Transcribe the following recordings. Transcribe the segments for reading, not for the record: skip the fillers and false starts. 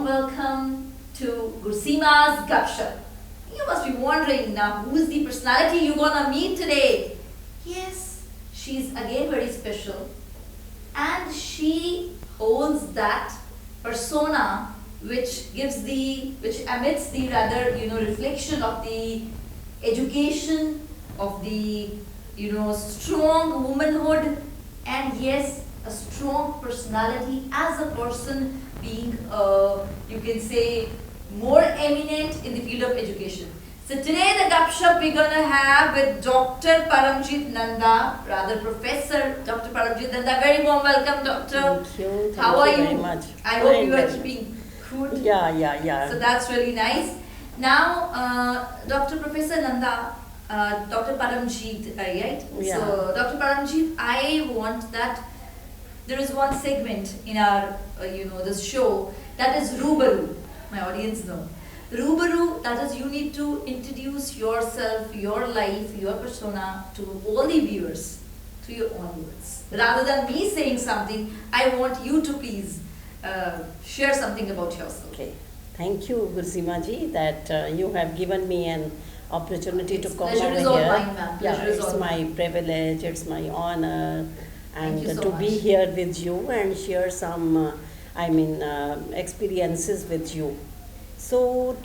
welcome to GURSEEMA's GUP-SHUP. You must be wondering now, who is the personality you're gonna meet today? Yes, she's again very special, and she holds that persona which emits the reflection of the education, of the strong womanhood, and yes, a strong personality as a person, being you can say more eminent in the field of education. So today the GUP-SHUP we're gonna have with Dr. Paramjit Nanda, rather Professor Dr. Paramjit Nanda. Very warm welcome, Doctor. Thank you. How are you? Very much. I hope you are keeping good. Yeah. So that's really nice. Now, Dr. Professor Nanda, Dr. Paramjit, right? Yeah. So, Dr. Paramjit, I want that there is one segment in our, this show that is Rubaru. My audience know. Rubaru, that is, you need to introduce yourself, your life, your persona to all the viewers through your own words. Rather than me saying something, I want you to please share something about yourself. Okay. Thank you, GURSEEMA ji, that you have given me an opportunity to come over here. Pleasure is all mine, ma'am. It's my privilege, it's my honor, and Thank you so to much. be here with you and share some, experiences with you. So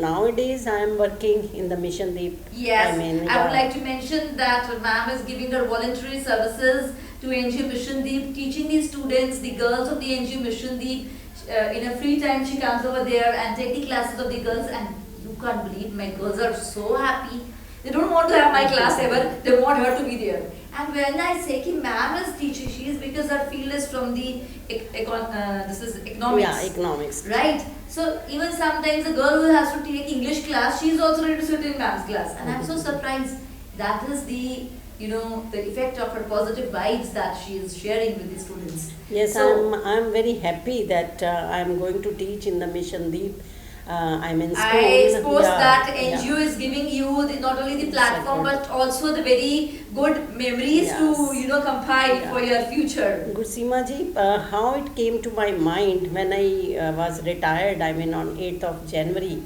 nowadays I am working in the Mission Deep. Yes, I would like to mention that ma'am is giving her voluntary services to NGO Mission Deep, teaching the students, the girls of the NGO Mission Deep. In a free time she comes over there and take the classes of the girls, and you can't believe my girls are so happy. They don't want to have my class ever, they want her to be there. And when I say ki ma'am is teaching, she is because her field is from the this is economics. Yeah, economics. Right? So even sometimes a girl who has to take English class, she is also ready to sit in ma'am's class. And I'm so surprised. That is the the effect of her positive vibes that she is sharing with the students. Yes, so, I'm very happy that I'm going to teach in the Mission Deep. I'm in school. I suppose that yeah. NGO is giving you not only the platform but also the very good memories to compile for your future. GURSEEMA ji, how it came to my mind when I was retired, on 8th of January.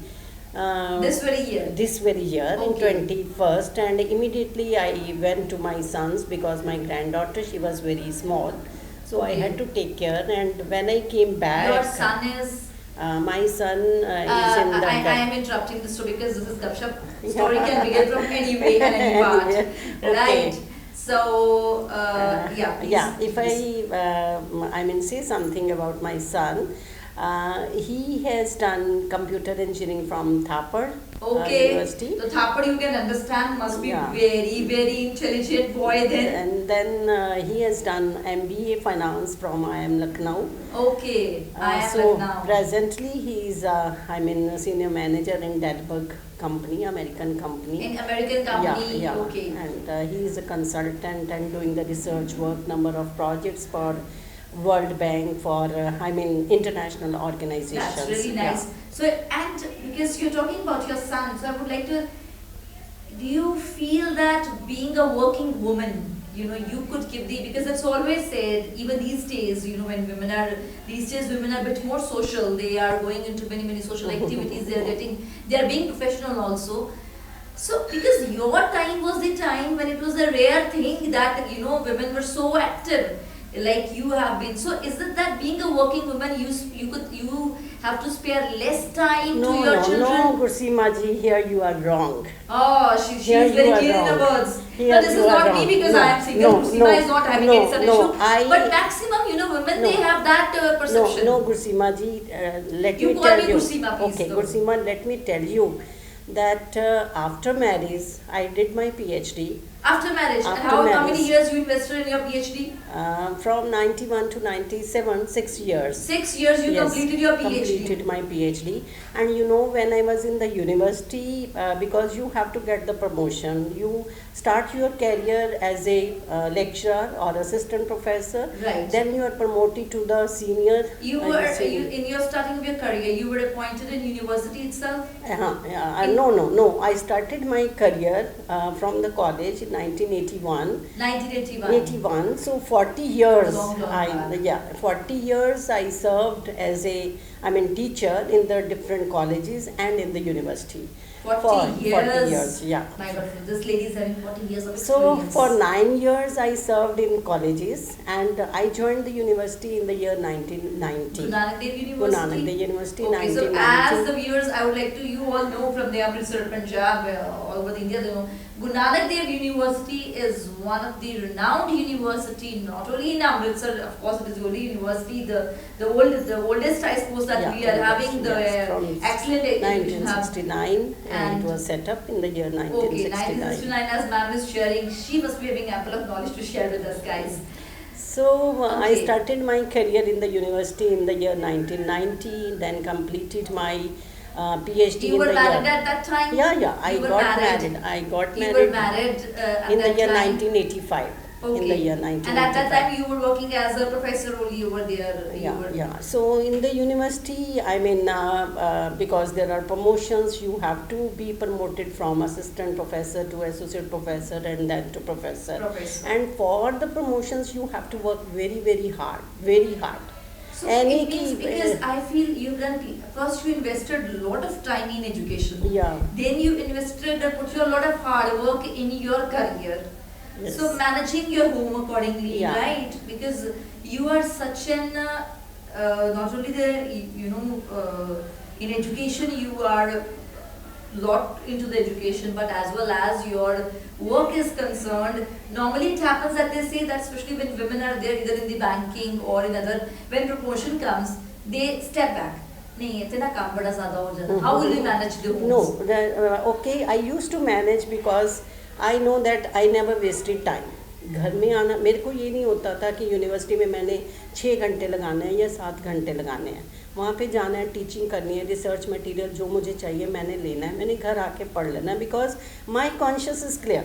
This very year Okay. In 21st, and immediately I went to my sons because my granddaughter, she was very small, so I had to take care. And when I came back, your son is my son is in the I am interrupting this story because this is GUP-SHUP. Story can begin from any way and any part. Okay. Right. So If I say something about my son, he has done computer engineering from Thapar University. So Thapar, you can understand, must be very, very intelligent boy then. And then he has done MBA Finance from IIM Lucknow. Okay, so Lucknow. presently he is a senior manager in Delberg company, American company. In American company, yeah. okay. And he is a consultant and doing the research work, number of projects for World Bank, for international organizations. That's really nice. So, and because you're talking about your son, so I would like to, do you feel that being a working woman, you could give because it's always said, even these days, when women are a bit more social, they are going into many social activities, they are being professional also. So, because your time was the time when it was a rare thing that, women were so active, like you have been. So is it that being a working woman, you have to spare less time to your children? No, GURSEEMA ji, here you are wrong. Oh, she's very clear in the words. No, this is not me because I am single. GURSEEMA is not having any such issue. But maximum, women, they have that perception. No, GURSEEMA ji, let you me call tell me you. GURSEEMA, please. Okay, GURSEEMA, let me tell you that after marriage, I did my PhD. After marriage? And how many years you invested in your PhD? From 91 to 97, 6 years. 6 years you completed your PhD? Completed my PhD. And when I was in the university, because you have to get the promotion, you start your career as a lecturer or assistant professor. Right. Then you are promoted to the senior. In your starting of your career, you were appointed in university itself? No. I started my career from the college in 1981. 1981. 81. So 40 years. Long back. 40 years I served as a, teacher in the different colleges and in the university. 40 years. 40 years, yeah. My God, this lady is having 40 years of So experience. for 9 years I served in colleges, and I joined the university in the year 1990. Guru Nanak Dev University. Guru Nanak Dev University, Okay, so 1990. as the viewers, I would like to, you all know from the Amritsar, Punjab, all over India, they know Guru Nanak Dev University is one of the renowned university, not only in Amritsar, of course it is the only university, the oldest I suppose that we are having, the excellent education hub. 1969, and it was set up in the year 1969. Okay, 1969, as ma'am is sharing, she must be having ample of knowledge to share with us, guys. So I started my career in the university in the year 1990, then completed my PhD You were married at that time? Yeah, I got married. You were married in the year time? 1985. Okay. In the year 1985. And at that time you were working as a professor only over there? Yeah. So in the university, because there are promotions, you have to be promoted from assistant professor to associate professor and then to professor. And for the promotions, you have to work very, very hard, very hard. So it means, because I feel you've done, first you invested a lot of time in education. Yeah. Then you invested and put a lot of hard work in your career. Yes. So managing your home accordingly, Yeah. right? Because you are such an, not only in education you are lot into the education, but as well as your work is concerned. Normally it happens that they say that especially when women are there either in the banking or in other, when promotion comes, they step back. How will you manage the homes? No, okay, I used to manage because I know that I never wasted time. घर में आना, मेरे को ये नहीं होता था कि यूनिवर्सिटी में मैंने 6 घंटे लगाने हैं या 7 घंटे लगाने हैं. वहाँ पे जाना है, टीचिंग करनी है, रिसर्च मटेरियल जो मुझे चाहिए मैंने लेना है, मैंने घर आके पढ़ लेना है, because my conscious is clear.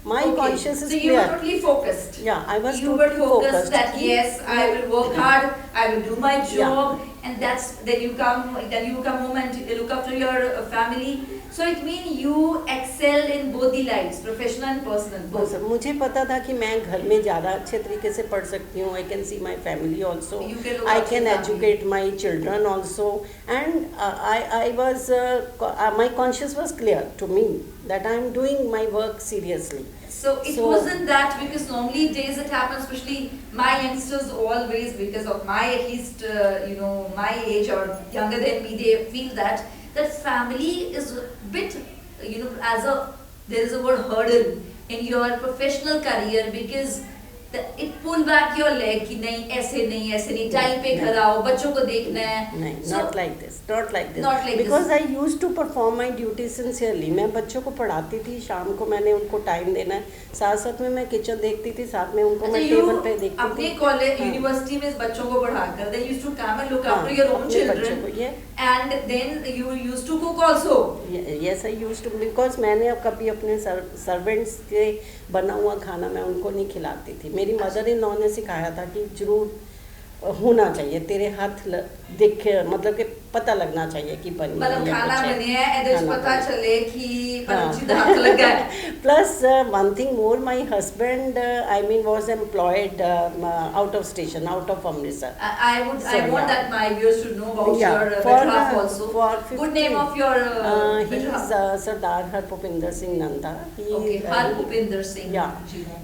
My conscience is clear. So you were totally focused. Yeah, I was you totally were focused. That yes, I will work hard. I will do my job, and then you come home and look after your family. So it means you excelled in both the lives, professional and personal. Both. मुझे पता था कि मैं घर में ज़्यादा अच्छे तरीके से पढ़ सकती हूँ. I can see my family also. I can educate my children also, and I was my conscience was clear to me that I am doing my work seriously. So it wasn't that, because normally days it happens, especially my youngsters always, because of my at least my age or younger than me, they feel that family is a bit there is a word hurdle in your professional career, because it pull back your leg कि नहीं ऐसे नहीं time पे घर आओ, बच्चों को देखना है. नहीं, not like this because I used to perform my duty sincerely. मैं बच्चों को पढ़ाती थी, शाम को मैंने उनको टाइम देना है, साथ में मैं किचन देखती थी, साथ में उनको मैं टेबल पे देखती थी. अपने कॉलेज यूनिवर्सिटी में बच्चों को पढ़ाकर then you used to come and look after your own children, and then you used to cook also. Yes, I used to, because मैंने अब कभी अपने सर्वेंट्स के बना हुआ खाना मैं उनको नहीं खिलाती थी. मेरी मदर इन लॉ ने सिखाया था कि जरूर होना चाहिए तेरे हाथ देख, मतलब कि पता लगना चाहिए कि बनी है, खाना बने है, ऐसे पता चले कि परमजीत हाथ लगा है. Plus one thing more, my husband was employed out of station, out of Amritsar. I want that my viewers to know about your behalf also. Good name of your he is Sardar Harpupinder Singh Nanda. Harpupinder Singh. Yeah.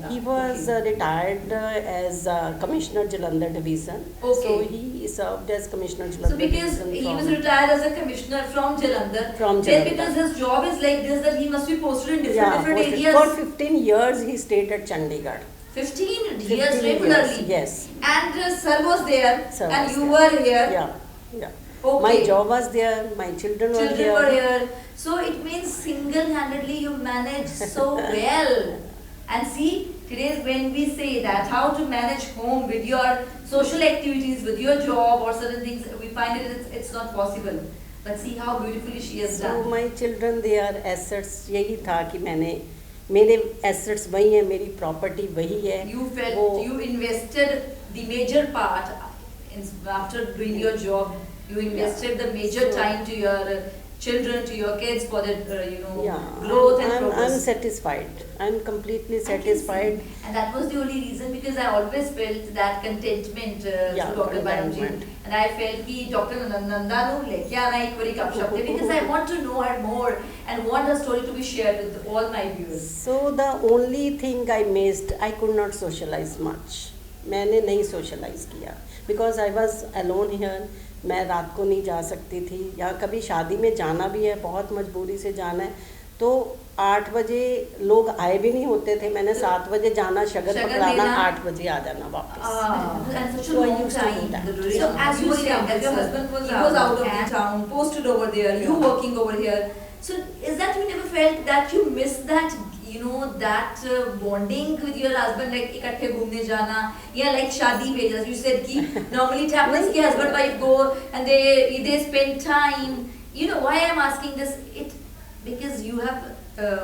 He was retired as Commissioner Jalandhar Division. Okay. So he served as Commissioner Jalandhar. So because he was retired as a commissioner from Jalandhar. Then because his job is like this, that he must be posted in different areas. For 15 years he stayed at Chandigarh. 15 years regularly. Yes. And sir was there, and you were here. Yeah. Okay. My job was there. My children were here. So it means single-handedly you manage so well. And see, today when we say that how to manage home with your social activities, with your job or certain things, we find it's not possible. But see how beautifully she has done. So my children, they are assets. यही था कि मेरे assets वही है, मेरी property वही है. You felt you invested the major part after doing your job. You invested the major time to your children, to your kids, for their Yeah, growth and I'm progress. satisfied. I'm completely I can see. satisfied. And that was the only reason, because I always felt that contentment Yeah, through Dr. Paramjit. contentment. And I felt कि Dr. Nanda nu लेके आना एक बारी गपशप पे, because I want to know her more and want her story to be shared with all my viewers. So the only thing I missed, I could not socialize much. मैंने नहीं socialize किया because I was alone here. मैं रात को नहीं जा सकती थी, या कभी शादी में जाना भी है, बहुत मजबूरी से जाना है, तो 8 बजे लोग आए भी नहीं होते थे, मैंने 7 बजे जाना, शगन पकड़ाना, 8 बजे आ जाना वापस. And such a So I long used to do time. that. So as you were saying that your husband was out of the town, posted over there, you working over here. So is that you never felt that you missed that, that bonding with your husband, like इकट्ठे घूमने जाना, या like शादी पे, as you said कि normally it happens कि husband wife go and they spend time. Why I'm asking this? Because you have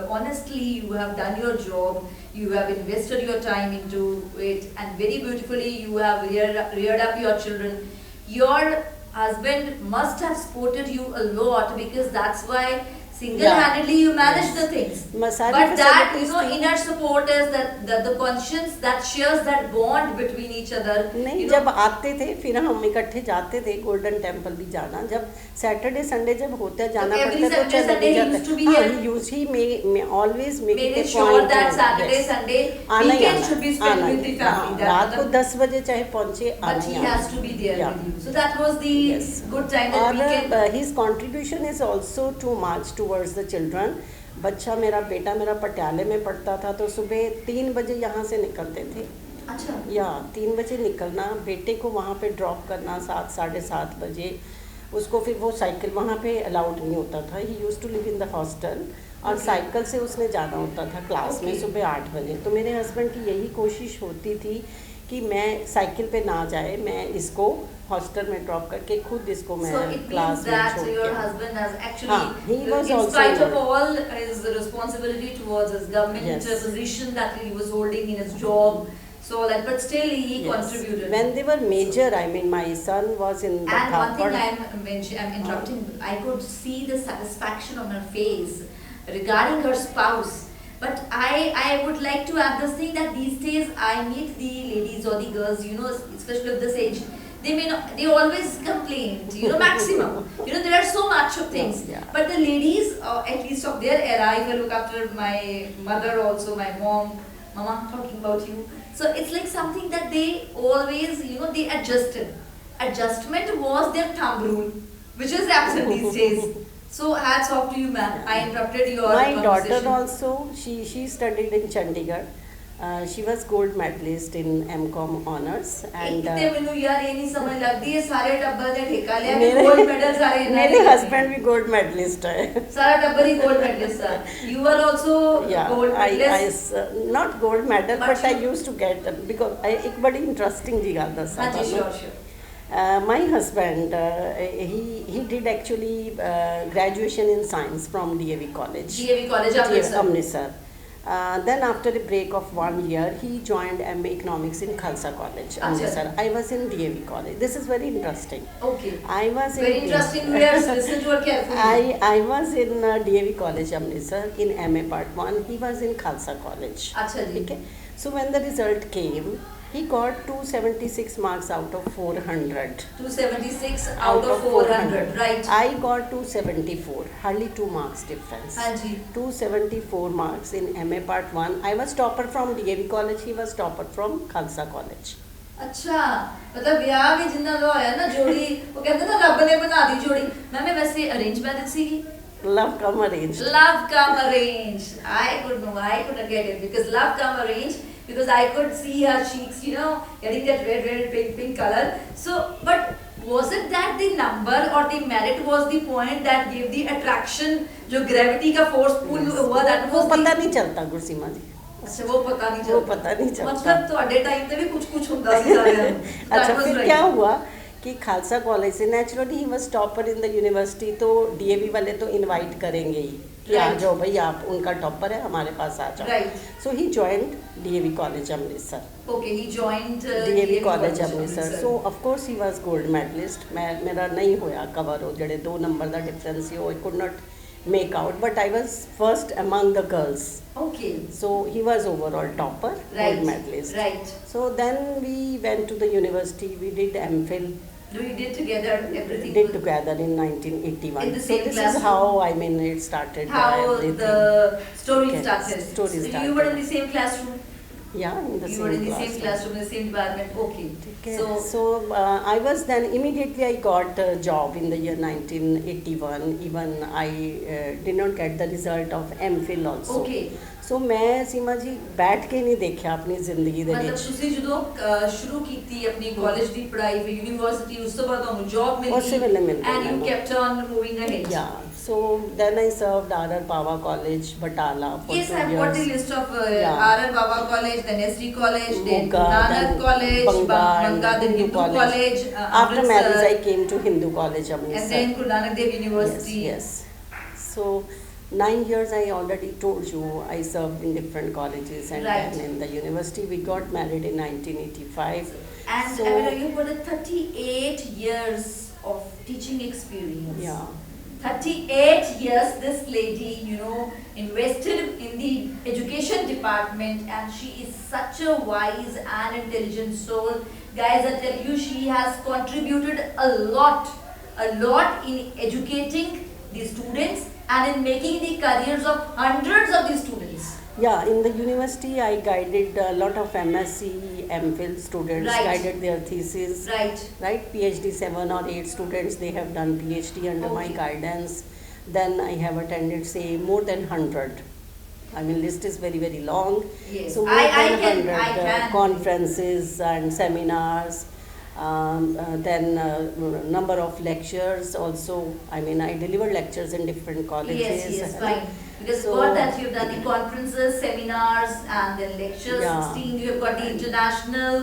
honestly, you have done your job, you have invested your time into it, and very beautifully you have reared up your children. Your husband must have supported you a lot, because that's why single-handedly you manage the things. But that inner support is that the conscience that shares that bond between each other. नहीं, जब आते थे फिर हम इकट्ठे जाते थे, golden temple भी जाना, जब सैटरडे संडे जब होता जाना पड़ता तो चले जाते. He always make it a sure point that to, Saturday yes, Sunday आना ही weekend आना, should be spent with the family. रात को 10 बजे चाहे पहुँचे, But आना he ही has आना. to be there Yeah. with you. So that was the Yes. good time that we can. और his contribution is also too much towards the children. बच्चा मेरा बेटा मेरा पटियाले में पढ़ता था, तो सुबह 3 बजे यहाँ से निकलते थे. अच्छा. या 3 बजे निकलना, बेटे को वहाँ पे ड्रॉप करना 7 साढ़े 7 बजे, उसको फिर वो साइकिल वहाँ पे अलाउड नहीं होता था. He used to live in the hostel, और साइकिल से उसने जाना होता था क्लास में सुबह 8 बजे. तो मेरे हस्बैंड की यही कोशिश होती थी कि मैं साइकिल पे ना जाए, मैं इसको हॉस्टल में ड्रॉप करके खुद इसको मैं क्लास में छोड़ के. your husband has actually, he was in also spite of all his responsibility towards his government Yes. position that he was holding in his job, so that, but still he Yes. contributed. When they were major, I mean, my son was in the And one thing Thapad. I'm interrupting, I could see the satisfaction on her face regarding her spouse. But I would like to add this thing, that these days I meet the ladies or the girls, especially of this age, they always complain, maximum. There are so much of things. Yeah. But the ladies, at least of their era, if I look after my mother also, my mama, talking about you. So it's like something that they always, they adjusted. Adjustment was their thumb rule, which is absent these days. So hats off to you, ma'am. I interrupted your My conversation. daughter also, she studied in Chandigarh. She was gold medalist in MCom honors, and इतने मैंने यार ये नहीं समझ लगती है, सारे टब्बर ने ठेका लिया कि मेरे- गोल्ड मेडल सारे इन्होंने मेरे लिए। हस्बैंड भी गोल्ड मेडलिस्ट है. सारा टब्बर ही गोल्ड मेडलिस्ट था. You were also Yeah, gold I medalist. not gold medal, But but I you- used to get because एक बड़ी interesting जी ਗੱਲ ਦੱਸਾਂ हाँ जी, ਤੁਹਾਨੂੰ. sure. My husband, he did actually graduation in science from DAV College. DAV College, Amritsar. Amritsar. Then after a break of 1 year, he joined MA Economics in Khalsa College, Amritsar. I was in DAV College. This is very interesting. Okay. I was Very in interesting. We have listened to her carefully. I was in DAV College, Amritsar, in MA Part 1. He was in Khalsa College. अच्छा जी. Okay. So when the result came, he got 276 marks out of 400. 276 out of 400, right? I got 274, hardly 2 marks difference. हाँ जी. 274 marks in MA Part 1. I was topper from DAV College, he was topper from Khalsa College. अच्छा, मतलब ਵਿਆਹ ਵੀ ਜਿੰਨਾ ਦਾ ਹੋਇਆ ਨਾ ਜੋੜੀ, ਉਹ ਕਹਿੰਦੇ ਨਾ ਰੱਬ ਨੇ ਬਣਾ ਦੀ ਜੋੜੀ. ਮੈਂ ਵੈਸੇ ਅਰੇਂਜ ਮੈਰਿਜ ਸੀਗੀ. Love come arranged. Love come arranged. I could get it, because love come arranged, because I could see her cheeks, getting that red, pink color. So, but was it that the number or the merit was the point that gave the attraction, जो gravity का force pull हुआ, that वो was पता the... नहीं चलता गुरसीमा जी. अच्छा, वो पता नहीं वो चलता. पता नहीं चलता. मतलब ਤੁਹਾਡੇ टाइम ਤੇ भी कुछ ਹੁੰਦਾ ਸੀ सारे. अच्छा, फिर क्या हुआ कि खालसा कॉलेज से naturally he was topper in the university, तो डीएवी वाले तो इनवाइट करेंगे ही कि आ Right. जाओ भाई, आप उनका टॉपर है, हमारे पास आ जाओ. Right. So he joined DAV College Amritsar. Okay, he joined DAV College Amritsar. Amritsar. So of course he was gold medalist. मेरा नहीं होया कवर हो जड़े 2 नंबर दा difference he, I could not make out, but I was first among the girls. Okay. So he was overall topper, Right. gold medalist. Right. So then we went to the university. We did MPhil. We did together everything. Did together in 1981. In the So same this classroom. is how I mean it started. How everything. the story Okay, started. story So you were in started. the same classroom. Yeah, in the You same were in the classroom. same classroom, in the same department. Okay. Okay. So So I was then immediately I got a job in the year 1981. Even I did not get the result of MPhil also. okay. So मैं सीमा जी बैठ के नहीं देखा अपनी ਜ਼ਿੰਦਗੀ ਦੇ मतलब ਵਿੱਚ. ਤੁਸੀਂ ਜਦੋਂ ਸ਼ੁਰੂ ਕੀਤੀ ਆਪਣੀ ਕਾਲਜ ਦੀ ਪੜ੍ਹਾਈ ਫਿਰ ਯੂਨੀਵਰਸਿਟੀ ਉਸ ਤੋਂ ਬਾਅਦ ਤੁਹਾਨੂੰ ਜੌਬ ਮਿਲ ਉਸੇ ਵੇਲੇ ਮਿਲ ਗਈ and you ਮੈਨੂੰ. kept on moving ahead. Yeah. So then I served R.R. Pava College, Batala for Yes, 2 I've years. got the list of Yeah. R.R. Baba College, then SD College, then Moga, Nanak then College, Banga, and Banga, then Hindu College, After marriage, I came to Hindu College, and Amritsar. then Guru Nanak Dev University. Yes, yes. So 9 years, I already told you, I served in different colleges, and Right. then in the university, we got married in 1985. And So- I mean, you've got a 38 years of teaching experience. Yeah. 38 years this lady, invested in the education department, and she is such a wise and intelligent soul. Guys, I tell you, she has contributed a lot in educating the students and in making the careers of hundreds of the students. Yeah, in the university, I guided a lot of MSc, MPhil students, Right. guided their thesis. Right. Right, PhD 7 or 8 students, they have done PhD under my Okay. guidance. Then I have attended, say, more than 100. I mean, list is very, very long. Yes. So more I than can- 100 I can. conferences and seminars. Then number of lectures also. I mean, I deliver lectures in different colleges. Yes, fine. Because So- got that you've done the conferences, seminars, and then lectures. Yeah. 16, you have got the international.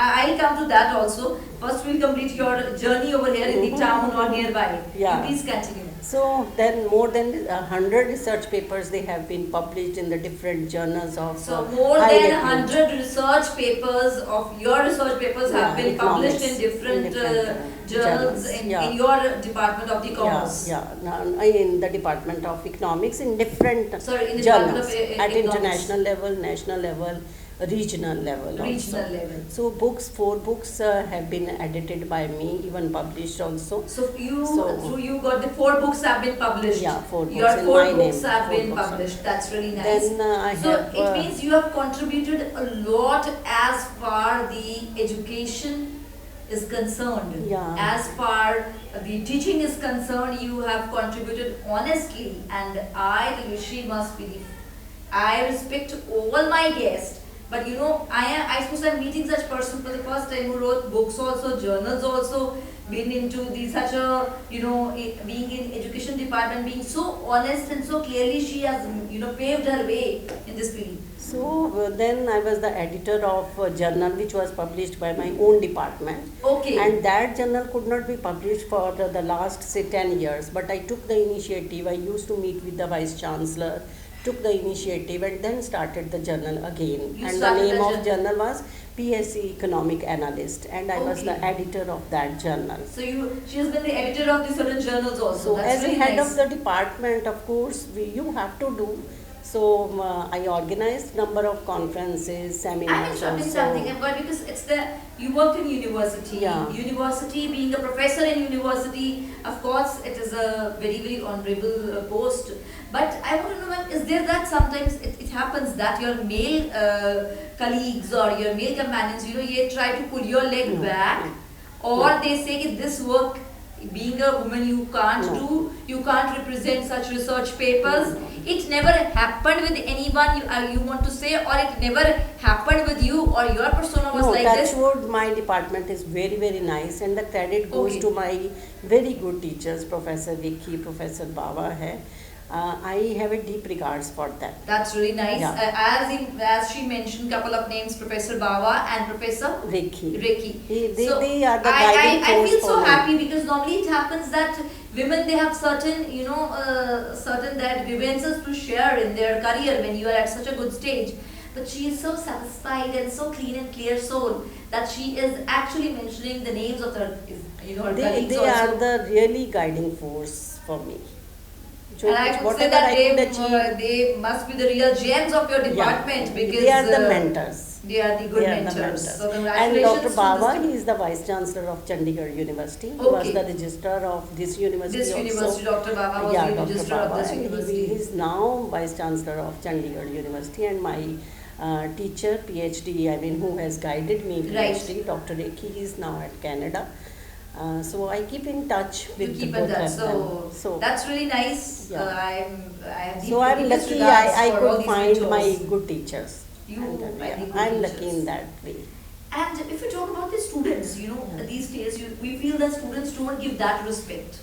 I'll come to that also. First, we'll complete your journey over here in the town or nearby. Yeah. You please continue. So then more than 100 research papers they have been published in the different journals of So more high than repute. 100 research papers of your research papers have Yeah, been published in economics, different, journals journals, yeah. in your department of the commerce. Yeah. Now, in the Department of Economics in different Sorry, in the Department journals of at Economics. international level, national level, regional level Regional also. level. So 4 books have been edited by me, even published also. So you got the 4 books have been published. Yeah, 4 books Your in 4 my books name, have 4 been books. published. That's really nice. Then I so have it means you have contributed a lot as far the education is concerned. Yeah. As far the teaching is concerned, you have contributed honestly, and I tell you, she must be. I respect all my guests. But I suppose I'm meeting such person for the first time who wrote books also, journals also, been into such a, being in education department, being so honest and so clearly she has, paved her way in this field. So then I was the editor of a journal which was published by my own department. Okay. And that journal could not be published for the last, say, 10 years. But I took the initiative. I used to meet with the Vice Chancellor, took the initiative, and then started the journal again. You And the started name the of journal was PSC Economic Analyst. And I was the Okay. editor of that journal. So she has been the editor of the certain journals also. So That's as a really head nice. of the department, of course, you have to do. So I organized number of conferences, I'm seminars interrupting also. something, but because you work in university. Yeah. University, being a professor in university, of course, it is a very, very honorable post. But I want to know, ma'am, is there that sometimes it happens that your male colleagues or your male companions, they try to pull your leg No, back, no. or No. they say that this work, being a woman, you can't No. do, you can't represent such research papers. No, no. It never happened with anyone you want to say, or it never happened with you, or your persona was No, like this? Touchwood, my department is very, very nice, and the credit goes Okay. to my very good teachers, Professor Vicky, Professor Baba hai. I have a deep regards for them. That's really nice. Yeah. As she mentioned, couple of names, Professor Baba and Professor Ricky. Ricky. They are the I guiding force feel for so me. happy because normally it happens that women, they have certain, certain that grievances to share in their career when you are at such a good stage. But she is so satisfied and so clean and clear soul that she is actually mentioning the names of her, her colleagues They also. are the really guiding force for me. And I could say that they must be the real gems of your department, because they are the mentors. They are the good mentors. So And congratulations Dr. Baba, he is the Vice Chancellor of Chandigarh University. He was the registrar of this university. This university, Dr. Baba was the registrar of this university. He is now Vice Chancellor of Chandigarh University, and my teacher, PhD, who has guided me, PhD, Dr. Rekhi, he is now at Canada. So I keep in touch with both of them. So that's really nice. I'm lucky I could find my good teachers. I'm lucky in that way. And if you talk about the students, these days we feel that students don't give that respect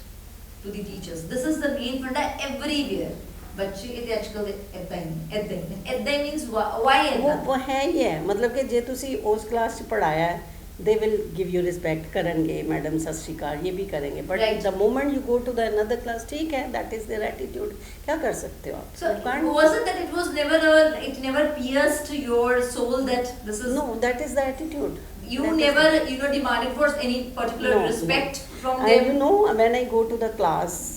to the teachers. This is the main funda everywhere. बच्चे ये आजकल ऐदा ही means why ऐदा? वो है ही है, मतलब कि जे तुसी उस क्लास च पढ़ाया है, they will give you respect, करेंगे मैडम सत श्री अकाल, ये भी करेंगे, but the moment you go to the another class, ठीक है, that is their attitude, क्या कर सकते हो आप? So was it that it was never pierced your soul that this is? No, that is the attitude. You never demanded for any particular respect from them. When I go to the class,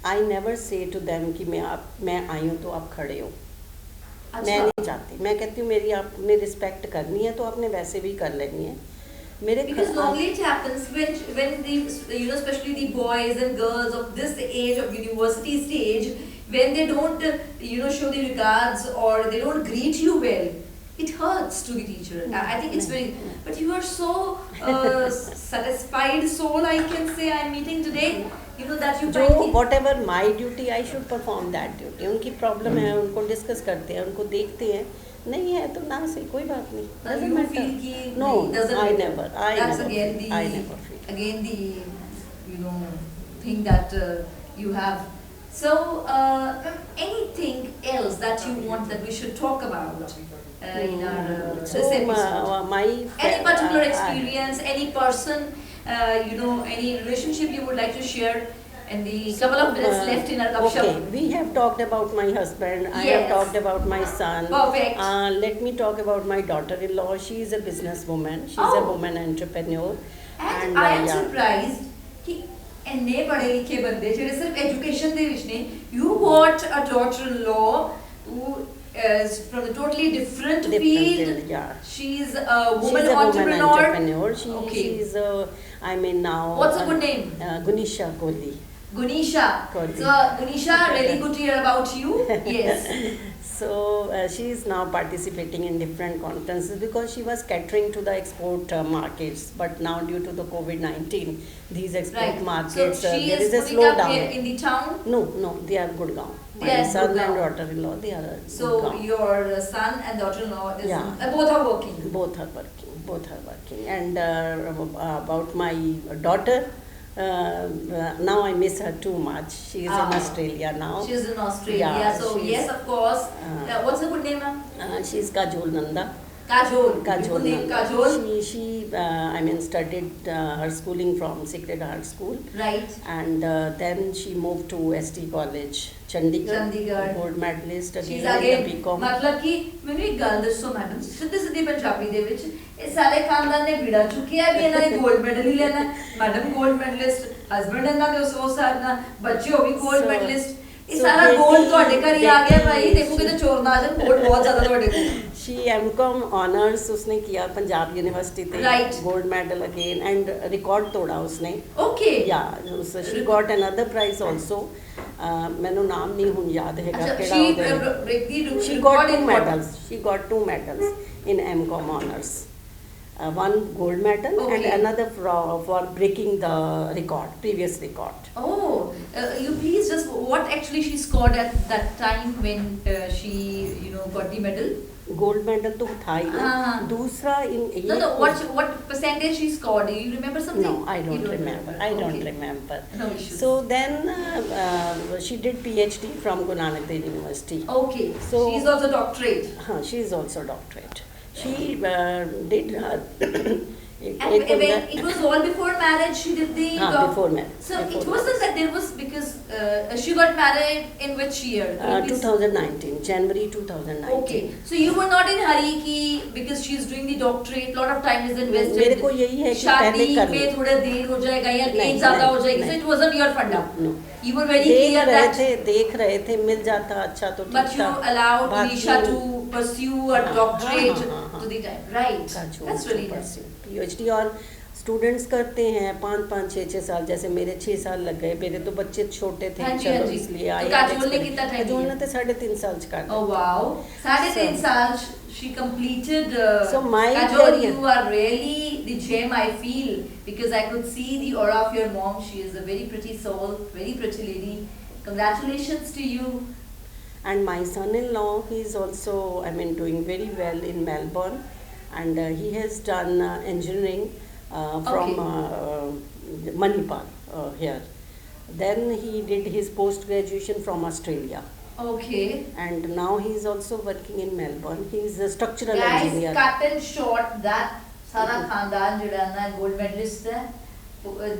I never say to them कि मैं आई हूँ तो आप खड़े हो. मैं नहीं चाहती, मैं कहती हूँ मेरी आपने रिस्पेक्ट करनी है तो आपने वैसे भी कर लेनी है. Because normally it happens when the especially the boys and girls of this age of university stage, when they don't show the regards or they don't greet you well, it hurts to the teacher. I think it's very. But you are so satisfied soul, I can say, I'm meeting today. That you find whatever my duty, I should perform that duty. उनकी problem है, उनको discuss करते हैं, उनको देखते हैं. नहीं है तो ना सही, कोई बात नहीं. Doesn't matter. No, I never. That's again the thing that you have. So anything else that you want that we should talk about in our this episode? Any particular experience, any person, any relationship you would like to share? And the couple of minutes left in our GUP-SHUP. Okay, we have talked about my husband. I have talked about my son. Perfect. Let me talk about my daughter-in-law. She is a businesswoman. She's a woman entrepreneur. And I am surprised कि इन्ने पढ़े लिखे बंदे जिन्हें सिर्फ education दे विच ने, you got a daughter-in-law who is from a totally different field. Yeah. She's a woman entrepreneur. She's now. What's her good name? Gunisha Kohli. Gunisha. So Gunisha, really good to hear about you. Yes. So she is now participating in different conferences because she was catering to the export markets. But now due to the COVID-19, these export markets, so she there is is a slowdown. Here in the town? No, they are Gurgaon. My son and daughter-in-law, they are So Gurgaon. Your son and daughter-in-law, both are working? Both are working. And about my daughter, now I miss her too much. She is in Australia now. She is in Australia. So yes, of course. What's her good name, ma'am? She is Kajol Nanda. Kajol. Kajol. She studied her schooling from Sacred Heart School. Right. And then she moved to ST College, Chandigarh. Gold medalist again. She's again. BCom. मतलब कि मैंने एक गल दसो madam, सीधी पंजाबी दे विच ये सारे खानदान ने बीड़ा चुकिया भी इन्होंने गोल्ड मेडल ही लेना. मैडम गोल्ड मेडलिस्ट, हस्बैंड इन्हों के उस सारना, बच्चे हो भी गोल्ड मेडलिस्ट. ये सारा गोल्ड ਤੁਹਾਡੇ ਘਰ ही आ गया भाई. देखो किते चोर ना आ जाए, गोल्ड बहुत ज्यादा ਤੁਹਾਡੇ को. She M.Com honors उसने किया पंजाब यूनिवर्सिटी थे. Right. Gold medal again and record तोड़ा उसने. Okay. Yeah, so she got another prize also. मैंने नाम नहीं हुन याद है क्या. She got two medals in M.Com honors. One gold medal and another for breaking the previous record. Oh, you please just what actually she scored at that time when she got the medal? Gold medal तो था ही ना. दूसरा No. What percentage she scored? Do you remember something? No, I don't remember. I don't remember. No issues. So then she did PhD from Guru Nanak Dev University. Okay. So she is also doctorate. She is also doctorate. She did her And when it was all before marriage, she did the before marriage. So before it wasn't that there was, because she got married in which year? 2019, January 2019. Okay, so you were not in hurry ki because she is doing the doctorate, lot of time is invested. मेरे को यही है कि पहले कर ले. शादी में थोड़ा देर हो जाएगा या एज ज़्यादा हो जाएगी, so it wasn't your funda. No. You were very clear that. देख रहे थे मिल जाता अच्छा तो ठीक था. But you allowed Nisha to pursue a doctorate to the time, right? That's really nice. PhD और स्टूडेंट्स करते हैं 5-5, 6-6 साल, जैसे मेरे 6 साल लग गए. मेरे तो बच्चे छोटे थे, चलो इसलिए आए. काजोल ने कितना टाइम लिया? तो 3.5 साल कर दिया. Oh wow, 3.5 साल she completed. So my Kajol, you are really the gem, I feel, because I could see the aura of your mom. She is a very pretty soul, very pretty lady. Congratulations to you. And my son-in-law, he is also, I mean, doing very well in Melbourne, and he has done engineering from Manipal here. Then he did his post-graduation from Australia. Okay. And now he is also working in Melbourne. He is a structural engineer. Guys, cut and short that Sara Khandan jada na gold medalist hai,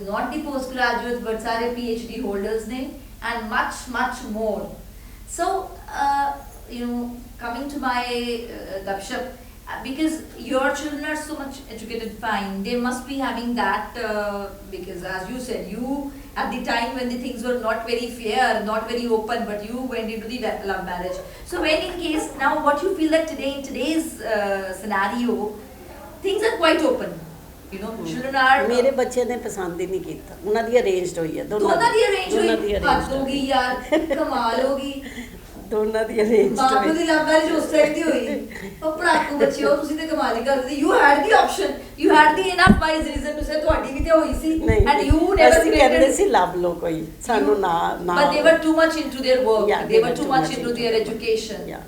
not the postgraduates but sare PhD holders ne, and much more. So coming to my GUP-SHUP, because your children are so much educated, fine, they must be having that, because as you said, you at the time when the things were not very fair, not very open, but you went into the love marriage. So when in case, now what you feel that today, in today's scenario, things are quite open. Children are. मेरे बच्चे ने पसंद ही नहीं किया. उन्होंने दी arranged हुई है. दोनों दी अरेंज हुई. बात होगी यार, कमाल होगी. दोनों दी अरेंज हुई. बापू दी लव मैरिज उस टाइम दी हुई. और पढ़ाकू बच्चे हो, तुसी ते कमाल ही कर दी. You had the option, you had the enough wise reason to say ਤੁਹਾਡੀ ਵੀ ਤੇ ਹੋਈ ਸੀ. And you never created. ਅਸੀਂ ਲੱਭ ਲੋ ਕੋਈ. ਸਾਨੂੰ ਨਾ. But they were too much into their work. Yeah, they were too much into their education. Yeah.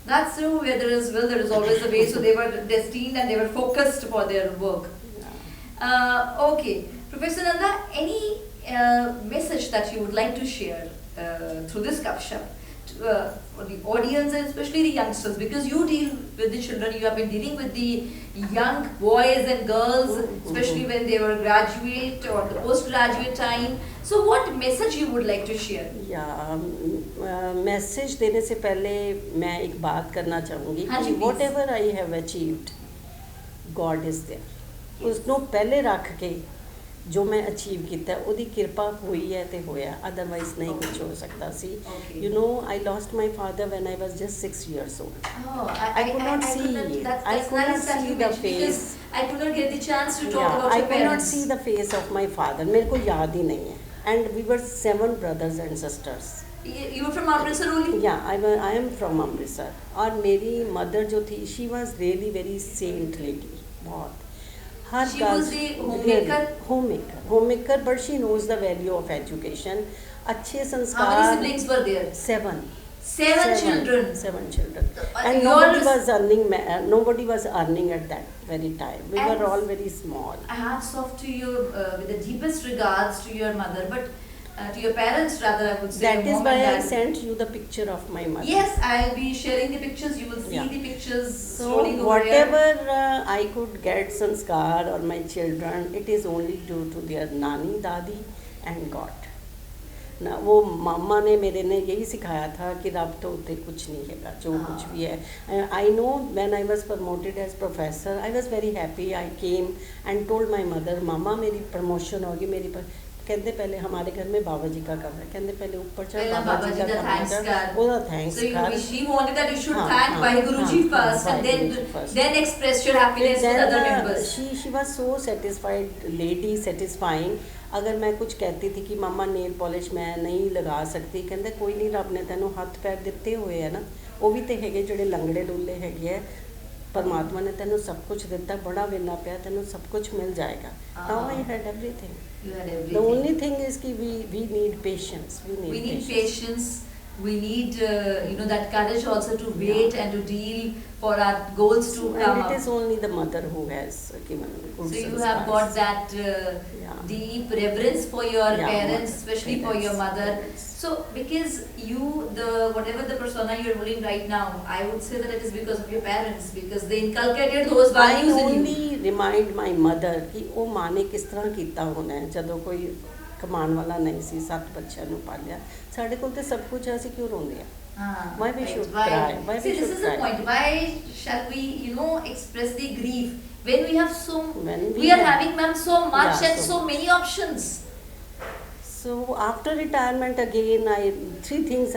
That's true. Where there is will, there is always a way. So they were destined and they were focused for their work. Okay, Professor Nanda, any message that you would like to share through this GUP-SHUP for the audience and especially the youngsters, because you deal with the children, you have been dealing with the young boys and girls, especially when they were graduate or the postgraduate time. So what message you would like to share? Message देने से पहले मैं एक बात करना चाहूँगी कि whatever I have achieved, God is there. उसनों पहले रख के जो मैं अचीव किया उदी कृपा हुई है ते होया, अदरवाइज नहीं कुछ हो सकता सी. I lost my father when I was just 6 years old. I could not see the face. I could not get the chance to talk about your parents. I could not see the face of my father. मेरे को याद ही नहीं है. And we were 7 brothers and sisters. You were from Amritsar only? Yeah, I am from Amritsar. और मेरी mother जो थी, she was really very saint lady. बहुत. She was the homemaker, but she knows the value of education. अच्छे संस्कार. How many siblings were there? 7. 7 children. 7 children. And nobody was earning at that very time. We were all very small. Hats off to you, with the deepest regards to your mother, but to your parents rather, I would say. That is why I sent you the picture of my mother. Yes, I will be sharing the pictures. You will see the pictures. So whatever I could get sanskar or my children, it is only due to their nani, dadi and God. ना वो मामा ने मेरे ने यही सिखाया था कि रब तो उतने कुछ नहीं है, जो कुछ भी है. I know when I was promoted as professor, I was very happy. I came and told my mother, मामा मेरी प्रमोशन होगी, मेरी कहते पहले हमारे घर में बाबा जी का कमरा, कहते पहले ऊपर चढ़ बाबा जी का कमरा, ਉਹਦਾ थैंक्स कर. So she wanted that you should thank Vaheguru Ji first and then express your happiness with other members. She was so satisfied lady, satisfying. अगर मैं कुछ कहती थी कि मम्मा नेल पॉलिश मैं नहीं लगा सकती, कहते कोई नहीं, रब ने तेनों हाथ पैर दिते हुए है ना, वो भी तो है ਜਿਹੜੇ ਲੰਗੜੇ ਡੁੱਲੇ ਹੈਗੇ ਹੈ, परमात्मा ने तेनों सब कुछ दिता, बड़ा वेला पिया, तेनों सब कुछ मिल जाएगा. Now I had everything. You had everything. The only thing is कि we need patience. We need patience. we need that courage also to wait and to deal for our goals to come And up. it is only the mother who has given good So you sanskars. have got that deep reverence for your parents, especially for your mother. Parents. So because you, whatever the persona you're holding right now, I would say that it is because of your parents, because they inculcated those I values in you. only remind my mother कि ਉਹ ਮਾਂ ਨੇ ਕਿਸ ਤਰ੍ਹਾਂ ਕੀਤਾ ਹੋਣਾ ਹੈ ਜਦੋਂ ਕੋਈ ਕਮਾਉਣ ਵਾਲਾ ਨਹੀਂ ਸੀ 7 ਬੱਚਿਆਂ ਨੂੰ ਪਾਲਿਆ ਸਾਡੇ ਕੋਲ ਤੇ ਸਭ ਕੁਝ ਹੈ ਅਸੀਂ ਕਿਉਂ ਰੋਂਦੇ ਆ why we should cry why See, we this should is cry the point. Why shall we, express the grief when we have When we are having, ma'am, so much and so so many options. So after retirement again, three things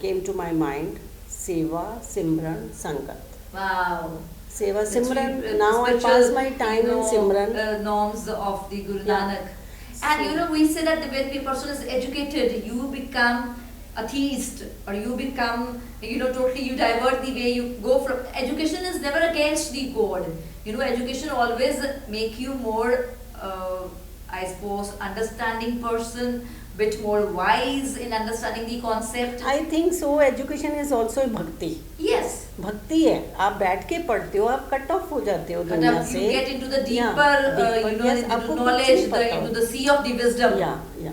came to my mind: Seva, Simran, Sangat. Wow. Seva, The Simran. three, Now I spiritual, pass my time in Simran. Norms of the Guru Yeah. Nanak. And we say that when a person is educated, you become a theist, or you become, totally, you divert the way you go from. Education is never against the God. Education always make you more, I suppose, understanding person, bit more wise in understanding the concept. I think so. Education is also bhakti. Yes. भक्ति है आप बैठ के पढ़ते हो आप cut off हो जाते हो But दुनिया से you get into the deeper, yes, into आपको knowledge, कुछ नहीं पता into the sea of the wisdom. yeah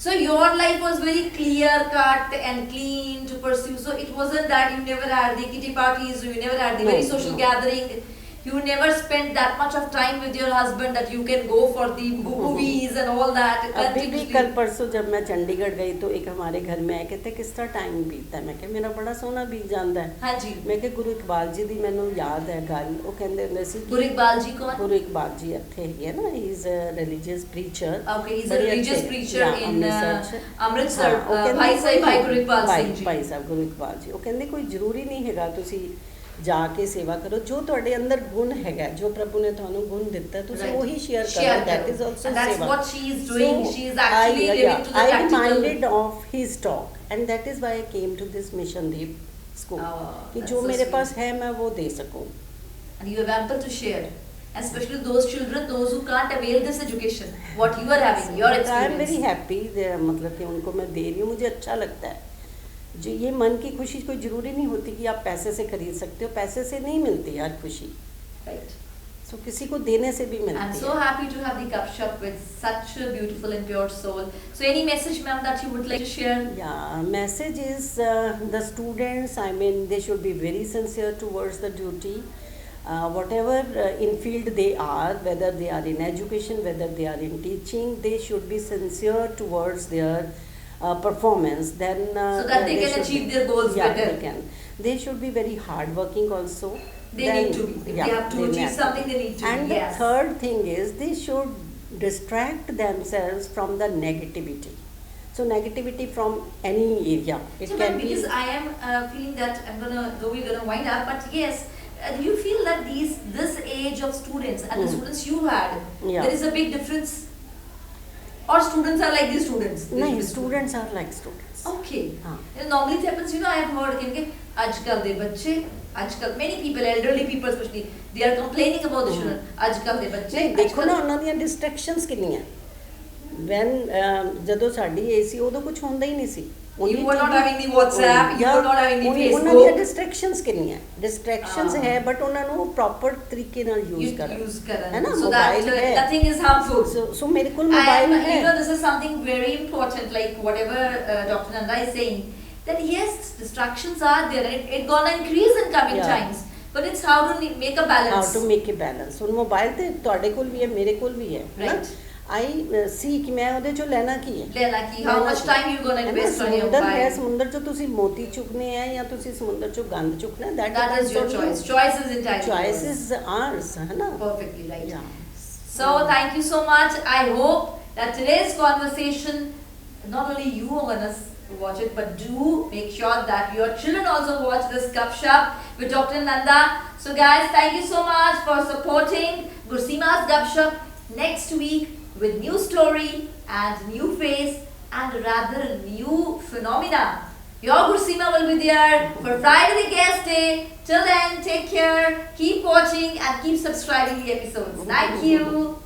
So your life was very clear cut and clean to pursue. So it wasn't that you never had the kitty parties, you never had the very social gathering. You never spent that much of time with your husband that you can go for the movies and all that. अभी भी कल परसों जब मैं चंडीगढ़ गई तो एक हमारे घर में आए कहते किस तरह टाइम बीतता है मैं कहा मेरा बड़ा सोना बीत जाता है हाँ जी मैं कहा गुरु इकबाल जी दी मैनू याद है गल ਉਹ ਕਹਿੰਦੇ ਹੁੰਦੇ ਸੀ गुरु इकबाल जी कौन? गुरु इकबाल जी ਇੱਥੇ ਹੈਗੇ ਨਾ he is a religious preacher Okay, he's a religious preacher in Amritsar. भाई भाई साहिब भाई गुरु इकबाल सिंह जी. ਭਾਈ ਸਾਹਿਬ ਗੁਰੂ ਇਕਬਾਲ ਜੀ ਉਹ ਕਹਿੰਦੇ ਕੋਈ ਜ਼ਰੂਰੀ ਨਹੀਂ ਹੈਗਾ ਤੁਸੀਂ ਜਾ ਕੇ ਸੇਵਾ ਕਰੋ ਜੋ ਤੁਹਾਡੇ ਅੰਦਰ ਗੁਣ ਹੈਗਾ ਜੋ ਪ੍ਰਭੂ ਨੇ ਤੁਹਾਨੂੰ ਗੁਣ ਦਿੱਤਾ ਤੁਸੀਂ ਉਹੀ ਸ਼ੇਅਰ ਕਰੋ ਦੈਟ ਇਜ਼ ਆਲਸੋ ਸੇਵਾ That's what she is doing. She is actually living to the I practical. reminded of his talk and that is why I came to this mission deep school कि जो मेरे पास है मैं वो दे सकूं and you have ample to share, especially those children, those who can't avail this education, what you are having, your experience. I am very happy मतलब कि उनको मैं दे रही हूँ मुझे अच्छा लगता है जो ये मन की खुशी कोई ज़रूरी नहीं होती कि आप पैसे से खरीद सकते हो पैसे से नहीं मिलती हर खुशी Right. So किसी को देने से भी मिलती I'm है so happy to have the GUP-SHUP with such a beautiful and pure soul. So any message, ma'am, that you would like to share? Yeah, message is the students, I mean, they should be very sincere towards the duty. Whatever in field they are, whether they are in education, whether they are in teaching, they should be sincere towards their performance. Then So that they can achieve their goals better. They can. They should be very hardworking also. They need to be. If they have to achieve something, they need to be. And Yes. the third thing is they should distract themselves from the negativity. So negativity from any area. It So can ma'am, be. because I am feeling that though we're gonna wind up, but yes, do you feel that this age of students and the students you had, there is a big difference? Or students are like these students? No, students are like students. Okay. हाँ. Normally it happens, I have heard कि आजकल दे बच्चे, आजकल many people, elderly people especially, they are complaining about the children. आजकल दे बच्चे. नहीं देखो ना ਉਹਨਾਂ ਦੀਆਂ distractions ਕਿੰਨੀਆਂ when ਜਦੋਂ ਸਾਡੀ ਏਜ ਸੀ ਉਦੋਂ ਕੁਝ ਹੁੰਦਾ ਹੀ ਨਹੀਂ ਸੀ You were not having the WhatsApp, you were not having the ਉਹਨਾਂ ਦੀਆਂ Facebook. distractions ਕਿੰਨੀਆਂ distractions ਹੈ but ਉਹਨਾਂ ਨੂੰ proper ਤਰੀਕੇ ਨਾਲ use ਕਰਨ ਹੈ ਨਾ so that mobile ਹੈ nothing is harmful. so ਮੇਰੇ ਕੋਲ mobile And ਹੈ this is something very important, like whatever Dr. Nanda is saying, that yes, distractions are there and it gonna increase in coming times, but it's how to make a balance. how to make a balance ਹੁਣ mobile ਤੇ ਤੁਹਾਡੇ ਕੋਲ ਵੀ ਹੈ ਮੇਰੇ ਕੋਲ ਵੀ ਹੈ Right. I see ਕਿ ਮੈਂ ਉਹਦੇ ਚੋਂ ਲੈਣਾ ਕੀ ਹੈ ਲੈਣਾ ਕੀ, how much time you gonna invest on your ਸਮੁੰਦਰ ਹੈ mobile. ਸਮੁੰਦਰ ਚੋਂ ਤੁਸੀਂ ਮੋਤੀ ਚੁੱਕਨੇ ਆ ਜਾਂ ਤੁਸੀਂ ਸਮੁੰਦਰ ਚੋਂ ਗੰਦ ਚੁੱਕਣਾ That is your choice. Choice is entirely choice yours. is ours है ना Perfectly right. Yeah. So thank you so much. I hope that today's conversation, not only you are gonna watch it, but do make sure that your children also watch this GUP-SHUP with Dr. Nanda. So guys, thank you so much for supporting GURSEEMA's GUP-SHUP. Next week with new story and new face and rather new phenomena. Your GURSEEMA will be there for Friday the guest day. Till then, take care, keep watching and keep subscribing the episodes. Thank you.